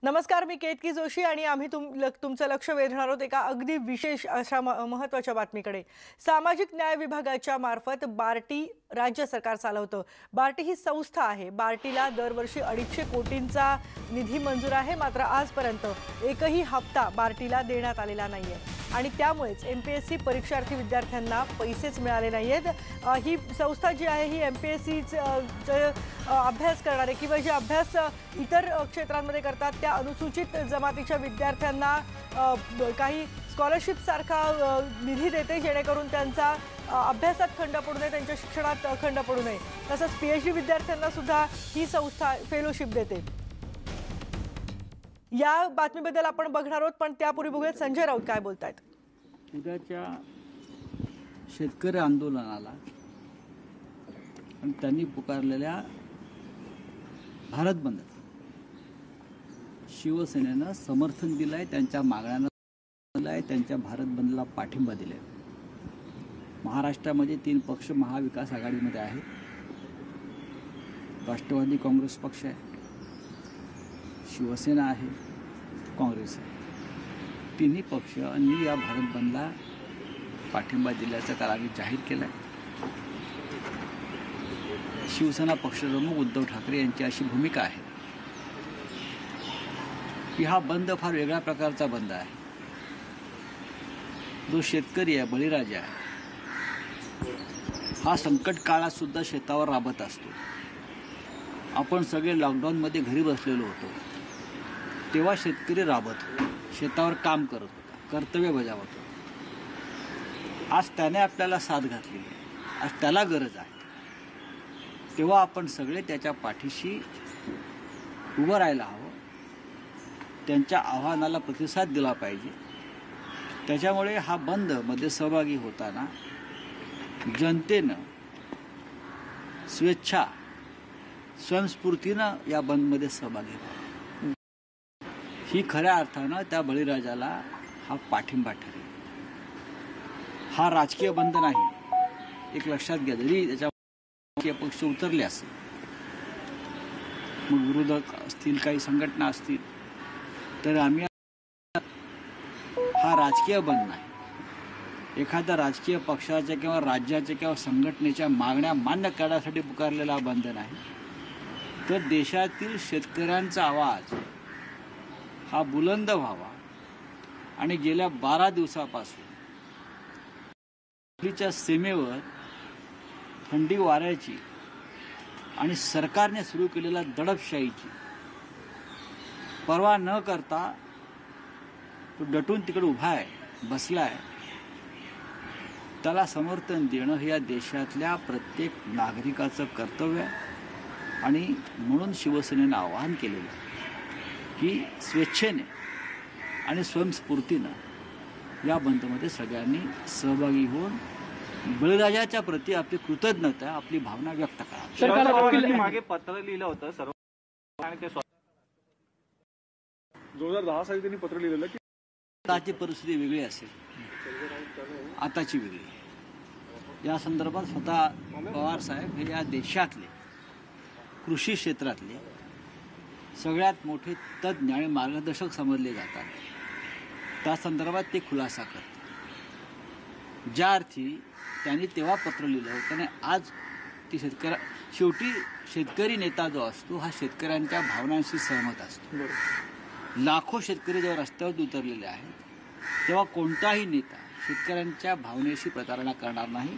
नमस्कार, मी केतकी जोशी आणि आम्ही तुमचं लक्ष वेधणार आहोत एका अगदी विशेष अशा महत्त्वाच्या बातमीकडे। सामाजिक न्याय विभागाच्या मार्फत बार्टी राज्य सरकार चालवतं। बार्टी ही संस्था आहे। बार्टीला दरवर्षी 250 कोटींचा निधी मंजूर आहे, मात्र आजपर्यंत एकही हप्ता बार्टीला देण्यात आलेला नाहीये आणि त्यामुळेच एमपीएससी परीक्षार्थी विद्यार्थ्यांना पैसेच मिळाले नाहीयेत। ही संस्था जी आहे ही एमपीएससीचे अभ्यास करणारे किंवा जे अभ्यास इतर क्षेत्रांमध्ये करतात त्या अनुसूचित जमातीच्या विद्यार्थ्यांना काही स्कॉलरशिप सारखा निधी देते, जेणेकरून त्यांचा अभ्यासात खंड पडू नये, त्यांच्या शिक्षणात खंड पडू नये। तसंच पीएचडी विद्यार्थ्यांना सुद्धा ही संस्था फेलोशिप देते। या बातमीबद्दल आपण बघणार आहोत, पण त्यापूर्वी बघूयात संजय राऊत काय बोलतायत। उद्याच्या शेतकरी आंदोलनाला आणि त्यांनी पुकारलेल्या भारत बंद शिवसेनेनं समर्थन दिलंय, त्यांच्या मागण्यांना दिलंय, त्यांच्या भारत बंदला पाठिंबा दिलाय। महाराष्ट्रामध्ये 3 पक्ष महाविकास आघाडीमध्ये आहेत। राष्ट्रवादी काँग्रेस पक्ष आहे, शिवसेना आहे, काँग्रेस आहे। तिन्ही पक्षांनी या भारत बंदला पाठिंबा दिल्याचं काल आम्ही जाहीर केलं। शिवसेना पक्षप्रमुख उद्धव ठाकरे यांची अशी भूमिका आहे की हा बंद फार वेगळ्या प्रकारचा बंद आहे। जो शेतकरी आहे, बळीराजा आहे, हा संकट काळात सुद्धा शेतावर राबत असतो। आपण सगळे लॉकडाऊनमध्ये घरी बसलेलो होतो, तेव्हा शेतकरी राबत होता, शेतावर काम करत होता, कर्तव्य बजावत होता। आज त्याने आपल्याला साथ घातली आहे, आज त्याला गरज आहे, तेव्हा आपण सगळे त्याच्या पाठीशी उभं राहायला हवं, त्यांच्या आव्हानाला प्रतिसाद दिला पाहिजे। त्याच्यामुळे हा बंद मध्ये सहभागी होताना जनतेनं स्वेच्छा स्वयंस्फूर्तीनं या बंदमध्ये सहभागी व्हावं, ही खऱ्या अर्थानं त्या बळीराजाला हा पाठिंबा ठरेल। हा राजकीय बंद नाही, एक लक्षात घ्या। जरी त्याच्या पक्ष उतरले असेल, मग विरोधक असतील, काही संघटना असतील, तर आम्ही हा राजकीय बंद नाही, एखाद्या राजकीय पक्षाच्या किंवा राज्याच्या किंवा संघटनेच्या मागण्या मान्य करण्यासाठी पुकारलेला बंद नाही, तर देशातील शेतकऱ्यांचा आवाज हा बुलंद व्हावा आणि गेल्या 12 दिवसापासून दिल्लीच्या सीमेवर थंडी वाऱ्याची आणि सरकारने सुरू केलेल्या दडपशाहीची पर्वा न करता तो डटून तिकडे उभा आहे, बसला आहे, त्याला समर्थन देणं हे या देशातल्या प्रत्येक नागरिकाचं कर्तव्य आहे। आणि म्हणून शिवसेनेनं आवाहन केलेलं आहे की स्वेच्छेने आणि स्वयंस्फूर्तीनं या बंदमध्ये सगळ्यांनी सहभागी होऊन बळीराजाच्या प्रती आपली कृतज्ञता, आपली भावना व्यक्त करा। सरकारने मागे पत्र लिहिलं होतं सर्व आणि ते 2010 साली त्यांनी पत्र लिहिलेलं की आताची परिस्थिती वेगळी असेल, आताची वेगळी। या संदर्भात स्वतः पवार साहेब हे या देशातले कृषी क्षेत्रातले सगळ्यात मोठे तज्ज्ञ आणि मार्गदर्शक समजले जातात। त्या संदर्भात ते खुलासा करतात। ज्या अर्थी त्यांनी तेव्हा पत्र लिहिलं होतं, त्याने आज ती शेवटी शेतकरी नेता जो असतो हा शेतकऱ्यांच्या भावनांशी सहमत असतो। लाखो शेतकरी जेव्हा रस्त्यावर उतरलेले आहेत, तेव्हा कोणताही नेता शेतकऱ्यांच्या भावनेशी प्रतारणा करणार नाही।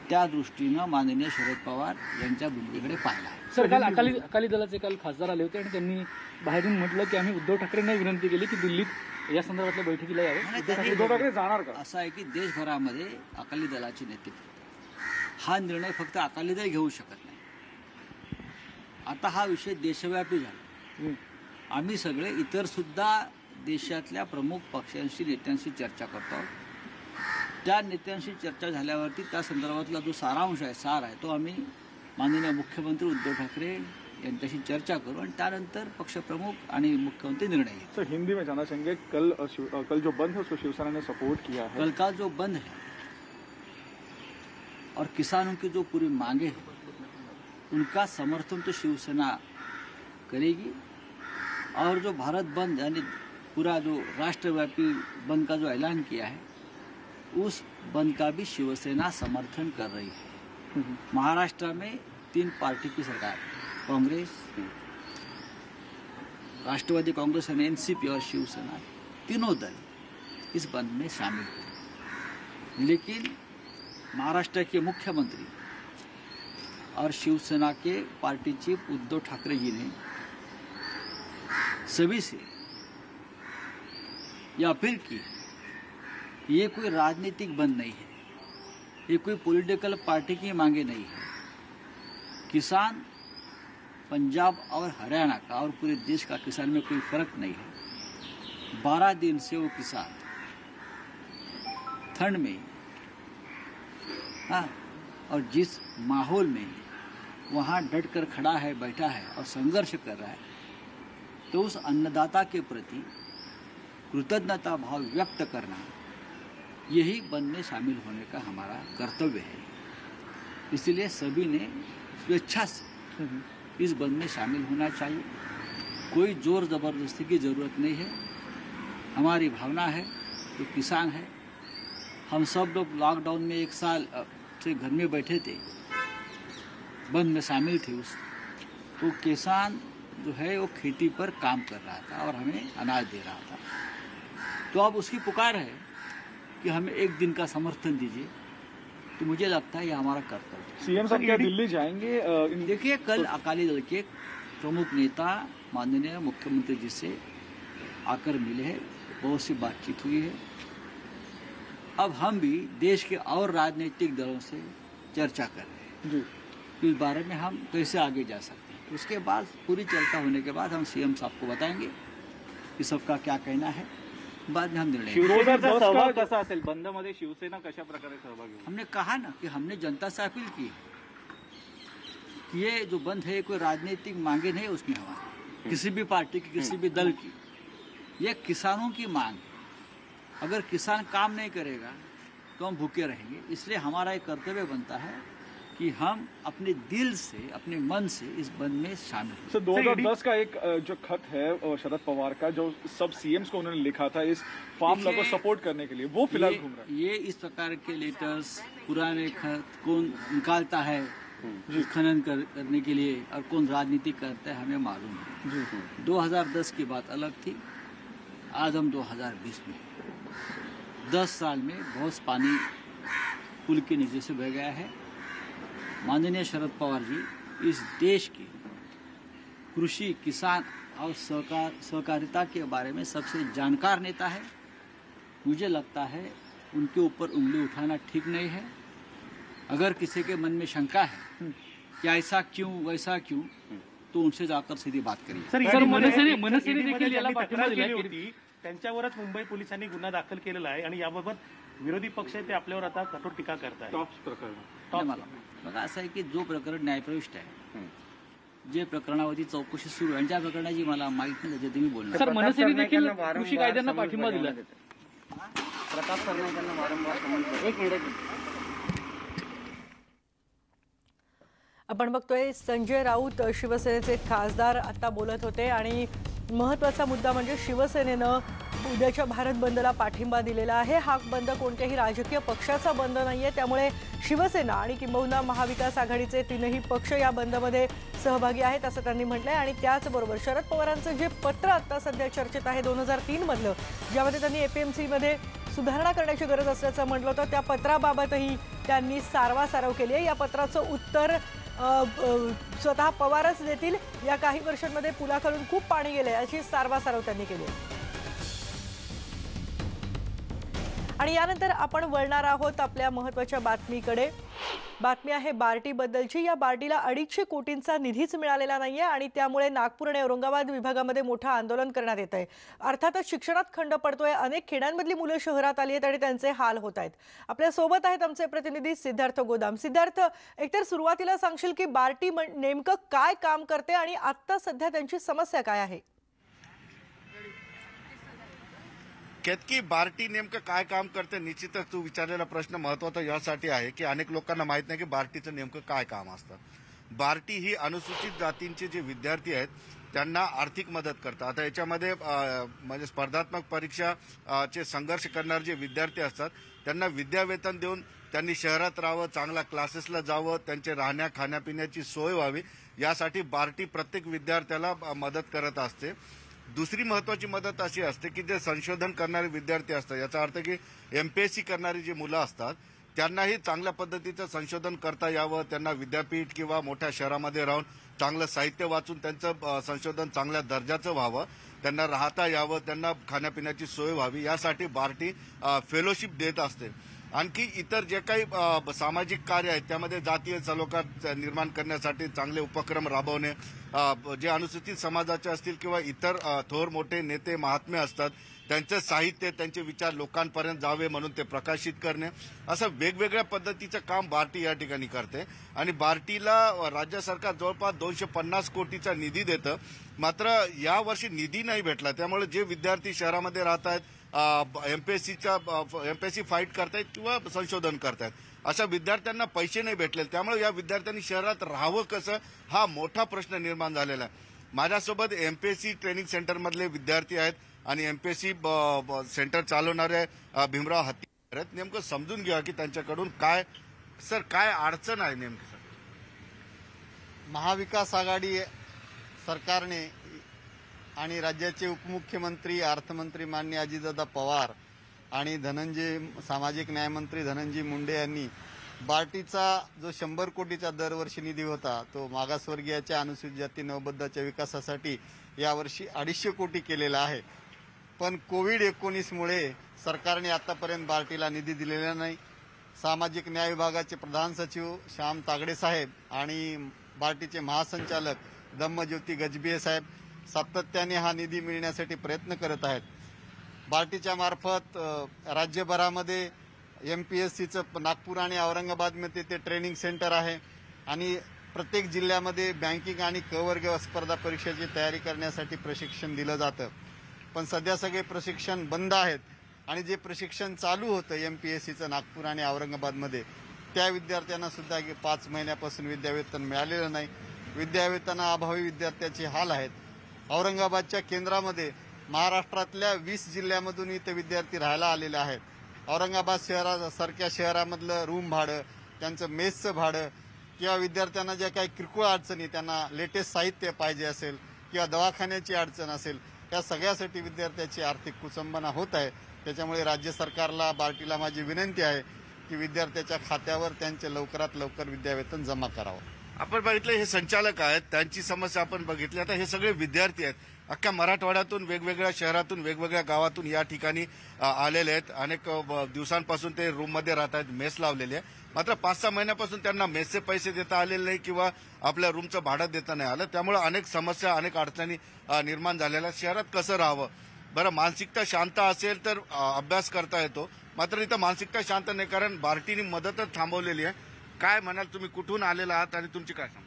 त्या दृष्टीनं माननीय शरद पवार यांच्या भूमिकेकडे पाहिला आहे। सर, काल अकाली दलाचे खासदार आले होते आणि त्यांनी बाहेरून म्हटलं की आम्ही उद्धव ठाकरेंना विनंती केली की दिल्लीत या संदर्भातल्या बैठकीला यावं। उद्धव ठाकरे जाणार का? असं आहे की देशभरामध्ये अकाली दलाचे नेते, हा निर्णय फक्त अकाली दल घेऊ शकत नाही। आता हा विषय देशव्यापी झाला। आम्ही सगळे इतर सुद्धा देशातल्या प्रमुख पक्षांशी, नेत्यांशी चर्चा करतो आहोत। त्या नेत्यांशी चर्चा झाल्यावरती त्या संदर्भातला जो सारांश आहे, सार आहे, तो आम्ही माननीय मुख्यमंत्री उद्धव ठाकरे यांच्याशी चर्चा करू आणि त्यानंतर पक्षप्रमुख आणि मुख्यमंत्री निर्णय घेतील। सर, हिंदी में जानना चाहेंगे, कल जो बंद है उसको शिवसेना ने सपोर्ट किया है। कल का जो बंद है और किसानों की जो पूरी मांगे हैं, उनका समर्थन तो शिवसेना करेगी और जो भारत बंद यानी पूरा जो राष्ट्रव्यापी बंद का जो ऐलान किया है, उस बंद का भी शिवसेना समर्थन कर रही है। महाराष्ट्र में 3 पार्टी की सरकार है, कांग्रेस, राष्ट्रवादी कांग्रेस यानी एनसीपी और शिवसेना, तीनों दल इस बंद में शामिल हुए। लेकिन महाराष्ट्र के मुख्यमंत्री और शिवसेना के पार्टी चीफ उद्धव ठाकरे जी ने सभी से यह अपील की, ये कोई राजनीतिक बंद नहीं है, ये कोई पॉलिटिकल पार्टी की मांगे नहीं है। किसान पंजाब और हरियाणा का और पूरे देश का किसान में कोई फर्क नहीं है। 12 दिन से वो किसान ठंड में, हाँ, और जिस माहौल में वहाँ डट कर खड़ा है, बैठा है और संघर्ष कर रहा है, तो उस अन्नदाता के प्रति कृतज्ञता भाव व्यक्त करना, यही बंद में शामिल होने का हमारा कर्तव्य है। इसलिए सभी ने स्वेच्छा से इस बंद में शामिल होना चाहिए। कोई जोर जबरदस्ती की जरूरत नहीं है। हमारी भावना है, जो किसान है, हम सब लोग लॉकडाउन में 1 साल से घर में बैठे थे, बंद में शामिल थे। तो किसान जो है वो खेती पर काम कर रहा था और हमें अनाज दे रहा था। तो अब उसकी पुकार है कि हमें 1 दिन का समर्थन दीजिए, तो मुझे लगता है ये हमारा कर्तव्य है। सीएम साहब क्या दिल्ली जाएंगे? देखिए, कल अकाली दल के प्रमुख नेता माननीय मुख्यमंत्री जी से आकर मिले हैं, बहुत सी बातचीत हुई है। अब हम भी देश के और राजनीतिक दलों से चर्चा कर रहे हैं जी। इस बारे में हम कैसे आगे जा सकते हैं। उसके बाद पूरी चर्चा होने के बाद हम सीएम साहब को बताएंगे कि सबका क्या कहना है, बाद में हम निर्णय लेंगे। शिवसेनेचा सहभाग कसा असेल बंदमध्ये? शिवसेना कशा प्रकारे सहभागी होईल? हमने कहा ना कि हमने जनता से अपील की है कि ये जो बंद है, कोई राजनीतिक मांगे नहीं उसमें हमारी, किसी भी पार्टी की, किसी भी दल की, ये किसानों की मांग है। अगर किसान काम नहीं करेगा तो हम भूखे रहेंगे। इसलिए हमारा एक कर्तव्य बनता है कि हम अपने दिल से, अपने मन से इस बंद में शामिल हों। सर 2010 का एक जो खत है शरद पवार का, जो सब सीएम्स को उन्होंने लिखा था इस फार्म लॉ को सपोर्ट करने के लिए, वो फिलहाल घूम रहा है। ये इस प्रकार के लेटर्स, पुराने खत कौन निकालता है खनन करने के लिए और कौन राजनीति करता है, हमें मालूम है। 2010 की बात अलग थी, आज हम 2020 में 10 साल में बहुत पानी पुल के नीचे से बह गया है। माननीय शरद पवार जी इस देश के कृषि, किसान और सहकारिता के बारे में सबसे जानकार नेता है। मुझे लगता है उनके ऊपर उंगली उठाना ठीक नहीं है। अगर किसी के मन में शंका है कि ऐसा क्यों वैसा क्यों, तो उनसे जाकर सीधी बात करिए। सर, मनसेने देखील याला पाठिंबा दिला होती, त्यांच्यावरच मुंबई पोलिसांनी गुन्हा दाखल केलेला आहे आणि याबाबत विरोधी पक्ष आहे ते आपल्यावर आता कठोर टीका करताय। टॉप्स प्रकरण मला बघा, असं आहे की जो प्रकरण न्यायप्रविष्ट आहे, जे प्रकरणावरती चौकशी सुरू आहे, ज्या प्रकरणाची मला माहित नाही त्याच्यात तुम्ही बोलणार। सर, मनसेने देखील कृषी कायद्यांना पाठिंबा दिला। प्रताप सरनाईकांना वारंवार समज, एक मिनिट। आपण बघतोय संजय राऊत शिवसेनेचे खासदार आता बोलत होते आणि महत्त्वाचा मुद्दा म्हणजे शिवसेनेनं उद्याच्या भारत बंदला पाठिंबा दिलेला आहे। हा बंद कोणत्याही राजकीय पक्षाचा बंद नाहीये, त्यामुळे शिवसेना आणि किंबहुना महाविकास आघाडीचे 3ही पक्ष या बंदमध्ये सहभागी आहेत असं त्यांनी म्हटलंय। आणि त्याचबरोबर शरद पवारांचं जे पत्र आता सध्या चर्चेत आहे 2003 मधलं, ज्यामध्ये त्यांनी एपीएमसी मध्ये सुधारणा करण्याची गरज असल्याचं म्हटलं होतं, त्या पत्राबाबतही त्यांनी सारवासारव केली आहे। या पत्राचं उत्तर स्वतः पवारच देतील। या काही वर्षांमध्ये पुलाखालून खूप पाणी गेले अशी सारवासारव त्यांनी केली आहे। आणि यानंतर आपण वळणार आहोत आपल्या महत्त्वाच्या बातमीकडे। बातमी आहे बार्टी बद्दलची। या बार्टीला 250 कोटींचा निधीच मिळालेला नाहीये आणि त्यामुळे नागपूर आणि औरंगाबाद विभागामध्ये मोठं आंदोलन करण्यात येत आहे। अर्थातच शिक्षणात खंड पडतोय, अनेक खेड्यांमधली मुलं शहरात आली आहेत आणि त्यांचे हाल होत आहेत। आपल्या सोबत आहेत आमचे प्रतिनिधी सिद्धार्थ गोदाम। सिद्धार्थ, एकतर सुरुवातीला सांगशील की बार्टी नेमकं काय काम करते आणि आता सध्या त्यांची समस्या काय आहे? केतकी, बार्टी नेमकं काय काम करते? निश्चितच तू विचारलेला प्रश्न महत्वाचा यासाठी आहे की अनेक लोकांना माहित नाही की बार्टीचं नेमकं काय काम असतं। बार्टी ही अनुसूचित जातींचे जे विद्यार्थी आहेत त्यांना आर्थिक मदत करतं. आता याच्यामध्ये म्हणजे स्पर्धात्मक परीक्षा चे संघर्ष करणारे जे विद्यार्थी असतात त्यांना विद्यावेतन देऊन त्यांनी शहरात राहावं, चांगल्या क्लासेसला जावं, त्यांचे राहण्या खाण्यापिण्याची सोय व्हावी यासाठी बार्टी प्रत्येक विद्यार्थ्याला मदत करत असते. दुसरी महत्वाची मदत अशी असते की जे संशोधन करणारे विद्यार्थी असतात, याचा अर्थ की MPSC करणारी जी मुलं असतात त्यांनाही चांगल्या पद्धतीचं संशोधन करता यावं, त्यांना विद्यापीठ किंवा मोठ्या शहरामध्ये राहून चांगलं साहित्य वाचून त्यांचं संशोधन चांगल्या दर्जाचं व्हावं, त्यांना राहता यावं, त्यांना खाण्यापिण्याची सोय व्हावी यासाठी बार्टी फेलोशिप देत असते. आणखी इतर जे काही सामाजिक कार्य आहेत त्यामध्ये जातीय सलोखा निर्माण करण्यासाठी चांगले उपक्रम राबवणे, जे अनुसूचित समाजाचे असतील किंवा इतर थोर मोठे नेते महात्मे असतात त्यांचं साहित्य, त्यांचे विचार लोकांपर्यंत जावे म्हणून ते प्रकाशित करणे, असं वेगवेगळ्या पद्धतीचं काम बार्टी या ठिकाणी करते. आणि बार्टीला राज्य सरकार जवळपास 250 कोटीचा निधी देतं. मात्र यावर्षी निधी नाही भेटला, त्यामुळे जे विद्यार्थी शहरामध्ये राहत आहेत, MPSC फाईट करतायत किंवा संशोधन करतायत, अशा विद्यार्थ्यांना पैसे नाही भेटले. त्यामुळे या विद्यार्थ्यांनी शहरात राहावं कसं हा मोठा प्रश्न निर्माण झालेला आहे. माझ्यासोबत MPSC ट्रेनिंग सेंटरमधले विद्यार्थी आहेत आणि MPSC सेंटर चालवणारे भीमराव हत्ती आहेत. नेमकं समजून घ्या की त्यांच्याकडून काय अडचण आहे नेमकी. सर, महाविकास आघाडी सरकारने आणि राज्याचे उपमुख्यमंत्री अर्थमंत्री माननीय अजितदादा पवार आणि सामाजिक न्यायमंत्री धनंजय मुंडे यांनी बार्टीचा जो 100 कोटीचा दरवर्षी निधी होता तो मागासवर्गीयाच्या अनुसूचित जाती नवबद्धाच्या विकासासाठी यावर्षी 250 कोटी केलेला आहे. पण कोविड-19 मुळे सरकारने आतापर्यंत बार्टीला निधी दिलेला नाही. सामाजिक न्याय विभागाचे प्रधान सचिव श्याम तागडे साहेब आणि बार्टीचे महासंचालक धम्मज्योती गजबिये साहेब सातत्याने हा निधी मिळण्यासाठी प्रयत्न करत आहेत. बार्टीच्या मार्फत राज्यभरामध्ये MPSCचं नागपूर आणि औरंगाबादमध्ये ते ट्रेनिंग सेंटर आहे आणि प्रत्येक जिल्ह्यामध्ये बँकिंग आणि क वर्ग स्पर्धा परीक्षेची तयारी करण्यासाठी प्रशिक्षण दिलं जातं. पण सध्या सगळे प्रशिक्षण बंद आहेत आणि जे प्रशिक्षण चालू होतं MPSCचं नागपूर आणि औरंगाबादमध्ये त्या विद्यार्थ्यांना सुद्धा 5 महिन्यापासून विद्यावेतन मिळालेलं नाही. विद्यावेतनाअभावी विद्यार्थ्याचे हाल आहेत. औरंगाबादच्या केंद्रामध्ये महाराष्ट्रातल्या 20 जिल्ह्यामधून इथे विद्यार्थी राहायला आलेले आहेत. औरंगाबाद शहरासारख्या शहरामधलं रूम भाडं, त्यांचं मेसचं भाडं किंवा विद्यार्थ्यांना ज्या काही किरकोळ अडचणी, त्यांना लेटेस्ट साहित्य पाहिजे असेल किंवा दवाखान्याची अडचण असेल, त्या सगळ्यासाठी विद्यार्थ्याची आर्थिक कुचंबना होत आहे. त्याच्यामुळे राज्य सरकारला, बार्टीला माझी विनंती आहे की विद्यार्थ्याच्या खात्यावर त्यांचे लवकरात लवकर विद्यावेतन जमा करावं. आपण बघितलं हे संचालक आहेत, त्यांची समस्या आपण बघितली. आता हे सगळे विद्यार्थी आहेत, अख्ख्या मराठवाड्यातून, वेगवेगळ्या शहरातून, वेगवेगळ्या गावातून या ठिकाणी आलेले आहेत. अनेक दिवसांपासून ते रूममध्ये राहत आहेत, मेस लावलेली आहे. मात्र 5-6 महिन्यापासून त्यांना मेसचे पैसे देता आलेले नाही किंवा आपल्या रूमचं भाडं देता नाही आलं. त्यामुळे अनेक समस्या, अनेक अडचणी निर्माण झालेल्या. शहरात कसं राहावं? बरं, मानसिकता शांत असेल तर अभ्यास करता येतो, मात्र इथं मानसिकता शांत नाही, कारण बार्टीने मदतच थांबवलेली आहे. काय म्हणाल तुम्ही, कुठून आलेला आहात आणि तुमची काय समस्या?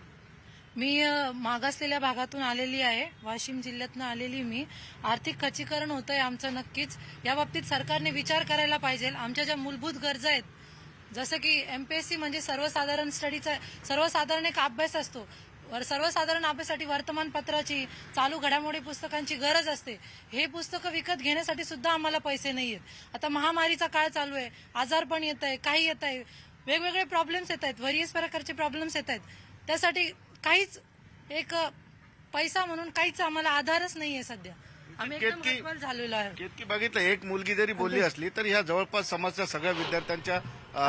मी मागासलेल्या भागातून आलेली आहे, वाशिम जिल्ह्यातून आलेली. मी आर्थिक खच्चीकरण होतंय आमचं नक्कीच. या बाबतीत सरकारने विचार करायला पाहिजे. आमच्या ज्या मूलभूत गरजा आहेत, जसं की MPSC म्हणजे सर्वसाधारण स्टडीचा सर्वसाधारण एक अभ्यास असतो. सर्वसाधारण अभ्यासासाठी वर्तमानपत्राची, चालू घडामोडी पुस्तकांची गरज असते. हे पुस्तकं विकत घेण्यासाठी सुद्धा आम्हाला पैसे नाही आहेत. आता महामारीचा काळ चालू आहे, आजारपण येत आहे, काही येत आहे, वेगवेगळे प्रॉब्लेम्स येत आहेत, व्हेरियस प्रकारचे प्रॉब्लेम्स येत आहेत. त्यासाठी काहीच एक पैसा म्हणून काहीच आम्हाला आधारच नाहीये सध्या. आम्ही एकदम हतबल झालेलो आहे. केतकी, बघितलं एक मुलगी जरी बोलली असली तर ह्या जवळपास समस्या सगळ्या विद्यार्थ्यांच्या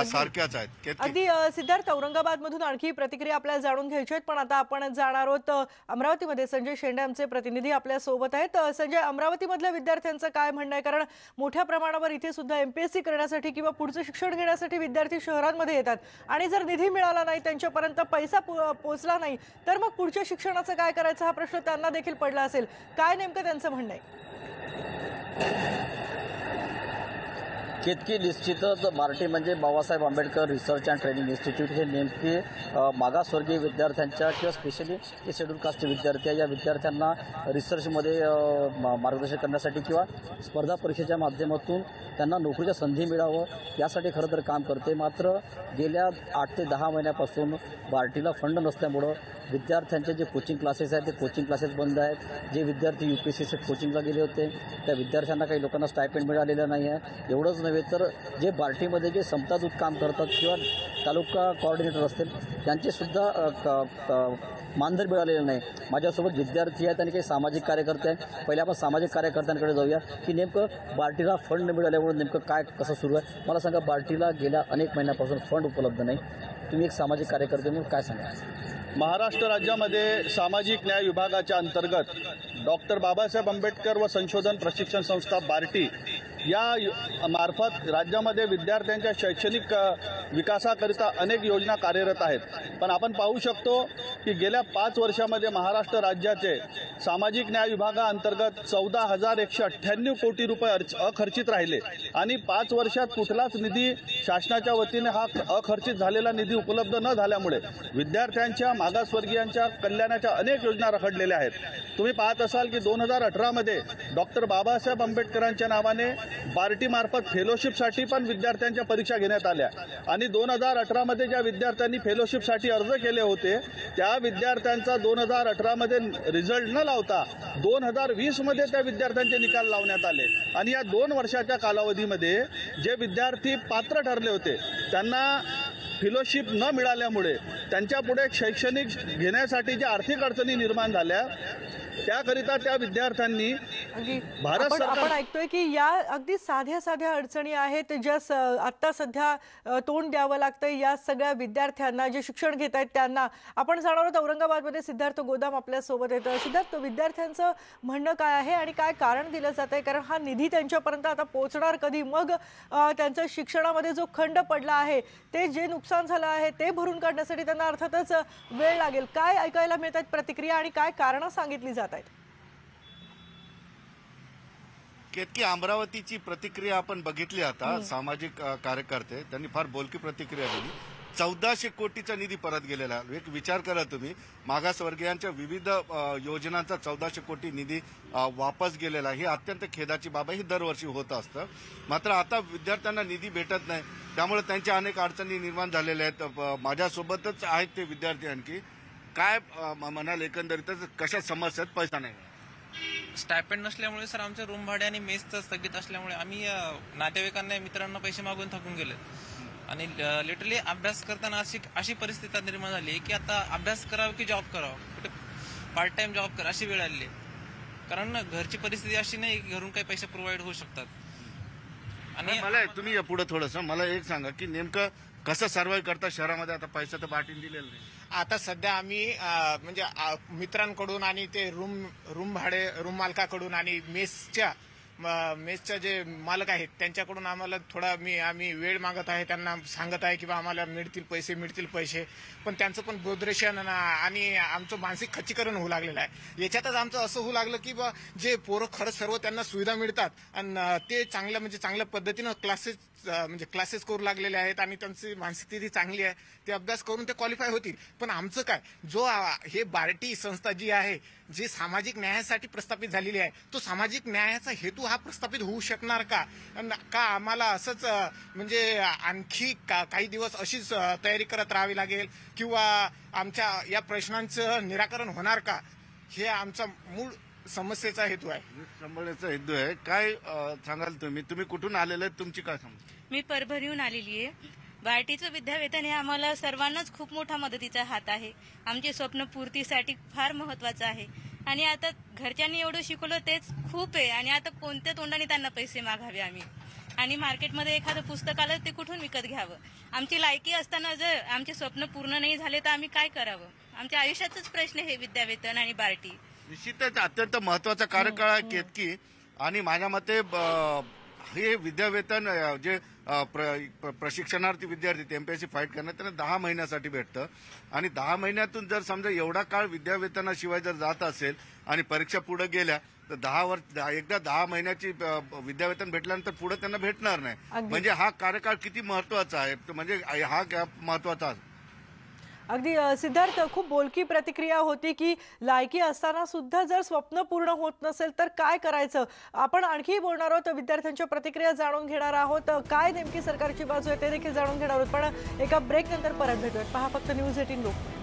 सारख्याच आहेत. केतकी, अगदी सिद्धार्थ, औरंगाबादमधून आणखी प्रतिक्रिया आपल्याला जाणून घ्यायची आहेत, पण आता आपण जाणार आहोत अमरावतीमध्ये. संजय शेंडे आमचे प्रतिनिधी आपल्या सोबत आहेत. संजय, अमरावतीमधल्या विद्यार्थ्यांचं काय म्हणणं आहे? कारण मोठ्या प्रमाणावर इथे सुद्धा MPSC करण्यासाठी किंवा पुढचं शिक्षण घेण्यासाठी विद्यार्थी शहरांमध्ये येतात आणि जर निधी मिळाला नाही, त्यांच्यापर्यंत पैसा पोहोचला नाही, तर मग पुढच्या शिक्षणाचं काय करायचं हा प्रश्न त्यांना देखील पडला असेल. काय नेमकं त्यांचं म्हणणं आहे? केतकी निश्चितच बार्टी म्हणजे Babasaheb Ambedkar research and training institute हे नेमके मागासवर्गीय विद्यार्थ्यांच्या किंवा स्पेशली जे शेड्यूल कास्टचे विद्यार्थी आहे या विद्यार्थ्यांना रिसर्चमध्ये मार्गदर्शन करण्यासाठी किंवा स्पर्धा परीक्षेच्या माध्यमातून त्यांना नोकरीच्या संधी मिळावं यासाठी खरं तर काम करते. मात्र गेल्या 8 ते 10 महिन्यापासून बार्टीला फंड नसल्यामुळं विद्यार्थ्यांचे जे कोचिंग क्लासेस आहेत ते कोचिंग क्लासेस बंद आहेत. जे विद्यार्थी UPSC कोचिंगला गेले होते त्या विद्यार्थ्यांना काही लोकांना स्टायपेंड मिळालेलं नाही आहे. एवढंच नव्हे तर जे बार्टीमध्ये जे समतादूत काम करतात किंवा तालुका कोऑर्डिनेटर असतील त्यांचेसुद्धा मानधन मिळालेलं नाही. माझ्यासोबत विद्यार्थी आहेत आणि काही सामाजिक कार्यकर्ते आहेत. पहिले आपण सामाजिक कार्यकर्त्यांकडे जाऊया की नेमकं बार्टीला फंड न मिळाल्यामुळे नेमकं काय कसं सुरू आहे. मला सांगा, बार्टीला गेल्या अनेक महिन्यापासून फंड उपलब्ध नाही. तुम्ही एक सामाजिक कार्यकर्ते म्हणून काय सांगा? महाराष्ट्र राज्यामध्ये सामाजिक न्याय विभागाच्या अंतर्गत डॉक्टर बाबासाहेब आंबेडकर व संशोधन प्रशिक्षण संस्था बार्टी या मार्फत राज्यामध्ये विद्यार्थ्यांच्या शैक्षणिक विकासाकरिता अनेक योजना कार्यरत आहेत. पण आपण पाहू शकतो की गेल्या 5 वर्षामध्ये महाराष्ट्र राज्याचे सामाजिक न्याय विभागाअंतर्गत 14,198 कोटी रुपये अखर्चित राहिले आणि 5 वर्षात कुठलाच निधी शासनाच्या वतीने हा अखर्चित झालेला निधी उपलब्ध न झाल्यामुळे विद्यार्थ्यांच्या मागासवर्गीयांच्या कल्याणाच्या अनेक योजना रखडलेल्या आहेत. तुम्ही पाहत असाल की 2018 डॉक्टर बाबासाहेब आंबेडकरांच्या नावाने बार्टीमार्फत फेलोशिपसाठी पण विद्यार्थ्यांच्या परीक्षा घेण्यात आल्या आणि 2018 ज्या विद्यार्थ्यांनी फेलोशिपसाठी अर्ज केले होते त्या विद्यार्थ्यांचा 2018 रिझल्ट न लावता 2020 त्या विद्यार्थ्यांचे निकाल लावण्यात आले आणि या 2 वर्षाच्या कालावधीमध्ये जे विद्यार्थी पात्र ठरले होते त्यांना फेलोशिप न मिळाल्यामुळे त्यांच्यापुढे शैक्षणिक घेण्यासाठी ज्या आर्थिक अडचणी निर्माण झाल्या त्याकरिता त्या विद्यार्थ्यांनी भारत सरकार आपण ऐकतोय की या अगदी साध्या साध्या अडचणी आहेत ज्या आता सध्या तोंड द्यावं लागतं या सगळ्या विद्यार्थ्यांना जे शिक्षण घेत आहेत त्यांना. आपण जाणार आहोत औरंगाबादमध्ये सिद्धार्थ गोदाम आपल्या सोबत येतं. सिद्धार्थ, विद्यार्थ्यांचं म्हणणं काय आहे आणि काय कारण दिलं जात आहे? कारण हा निधी त्यांच्यापर्यंत आता पोहोचणार कधी? मग त्यांचं शिक्षणामध्ये जो खंड पडला आहे ते जे नुकसान झालं आहे ते भरून काढण्यासाठी त्यांना अर्थातच वेळ लागेल. काय ऐकायला मिळतात प्रतिक्रिया आणि काय कारणं सांगितली जात आहेत? केतकी, अमरावतीची प्रतिक्रिया आपण बघितली. आता सामाजिक कार्यकर्ते त्यांनी फार बोलकी प्रतिक्रिया दिली. 1400 कोटीचा निधी परत गेलेला आहे. एक विचार करा तुम्ही, मागासवर्गीयांच्या विविध योजनांचा 1400 कोटी निधी वापस गेलेला आहे. ही अत्यंत खेदाची बाब आहे. ही दरवर्षी होत असतं. मात्र आता विद्यार्थ्यांना निधी भेटत नाही त्यामुळे त्यांच्या अनेक अडचणी निर्माण झालेल्या आहेत. माझ्यासोबतच आहेत ते विद्यार्थी. आणखी काय म्हणाल एकंदरीतच कशा समस्या आहेत? पैसा नाही, स्टायपेंड नसल्यामुळे सर आमचं रूम भाडे आणि मेसचं स्थगित असल्यामुळे आम्ही नातेवाईकांना मित्रांना पैसे मागून थकून गेले आणि लिटरली अभ्यास करताना अशी परिस्थिती निर्माण झाली की आता अभ्यास करावा की जॉब करावा, कुठे पार्ट टाइम जॉब करा अशी वेळ आली. कारण घरची परिस्थिती अशी नाही की घरून काही पैसे प्रोव्हाइड होऊ शकतात. आणि मला तुम्ही या पुढे थोडंसं मला एक सांगा की नेमकं कसं सर्व्हाइव्ह करता शहरामध्ये? आता पैसा तर बार्टीने दिलेला नाही. आता सध्या आम्ही म्हणजे मित्रांकडून आणि ते रूम मालकाकडून आणि मेसच्या जे मालक आहेत त्यांच्याकडून आम्हाला थोडा आम्ही वेळ मागत आहे. त्यांना सांगत आहे की बा आम्हाला मिळतील पैसे, पण त्यांचं पण बोधरेशन आणि आमचं मानसिक खच्चीकरण होऊ लागलेलं आहे. याच्यातच आमचं असं होऊ लागलं की बा जे पोरं खरंच सर्व त्यांना सुविधा मिळतात आणि ते चांगल्या पद्धतीनं क्लासेस करू लागलेले आहेत आणि त्यांची मानसिक स्थिती चांगली आहे. ते अभ्यास करून ते क्वालिफाय होतील. पण आमचं काय, जो हे बार्टी संस्था जी आहे जी सामाजिक न्यायासाठी प्रस्थापित झालेली आहे तो सामाजिक न्यायाचा हेतू हा प्रस्थापित होऊ शकणार का आम्हाला असंच म्हणजे आणखी काही दिवस अशीच तयारी करत राहावी लागेल किंवा आमच्या या प्रश्नांचं निराकरण होणार का? हे आमचा मूळ समस्येचा हेतू आहे. सांभाळण्याचा हेतू आहे. काय सांगाल तुम्ही कुठून आलेले आहेत? तुमची काय समज? मी परभणीहून आलेली आहे. बार्टीचं विद्यावेतन हे आम्हाला सर्वांनाच खूप मोठा मदतीचा हात आहे. आमचे स्वप्न पूर्तीसाठी फार महत्वाचं आहे आणि आता घरच्यांनी एवढं शिकवलं तेच खूप आहे आणि आता कोणत्या तोंडाने त्यांना पैसे मागावे आम्ही? आणि मार्केटमध्ये एखादं पुस्तक आलं ते कुठून विकत घ्यावं? आमची लायकी असताना जर आमचे स्वप्न पूर्ण नाही झाले तर आम्ही काय करावं? आमच्या आयुष्याचाच प्रश्न हे विद्यावेतन आणि बार्टी. निश्चितच अत्यंत महत्वाचा कार्यकाळ आहे केतकी. आणि माझ्या मते हे विद्यावेतन जे प्रशिक्षणार्थी विद्यार्थी एमपीएससी फाईट करण्यात त्यांना 10 महिन्यासाठी भेटतं आणि 10 महिन्यातून जर समजा एवढा काळ विद्यावेतनाशिवाय जर जात असेल आणि परीक्षा पुढे गेल्या तर 10 महिन्याची विद्यावेतन भेटल्यानंतर पुढे त्यांना भेटणार नाही. म्हणजे हा कार्यकाळ किती महत्वाचा आहे, म्हणजे हा गॅप महत्वाचा. अगदी सिद्धार्थ, खूप बोलकी प्रतिक्रिया होती की लायकी असताना सुद्धा जर स्वप्न पूर्ण होत नसेल तर काय करायचं. आपण आणखी बोलणार आहोत, विद्यार्थ्यांच्या प्रतिक्रिया जाणून घेणार आहोत, काय नेमकी सरकारची बाजू आहे ते देखील जाणून घेणार आहोत. पण एका ब्रेक नंतर परत भेटूयात. पहा फक्त न्यूज 18 लोक.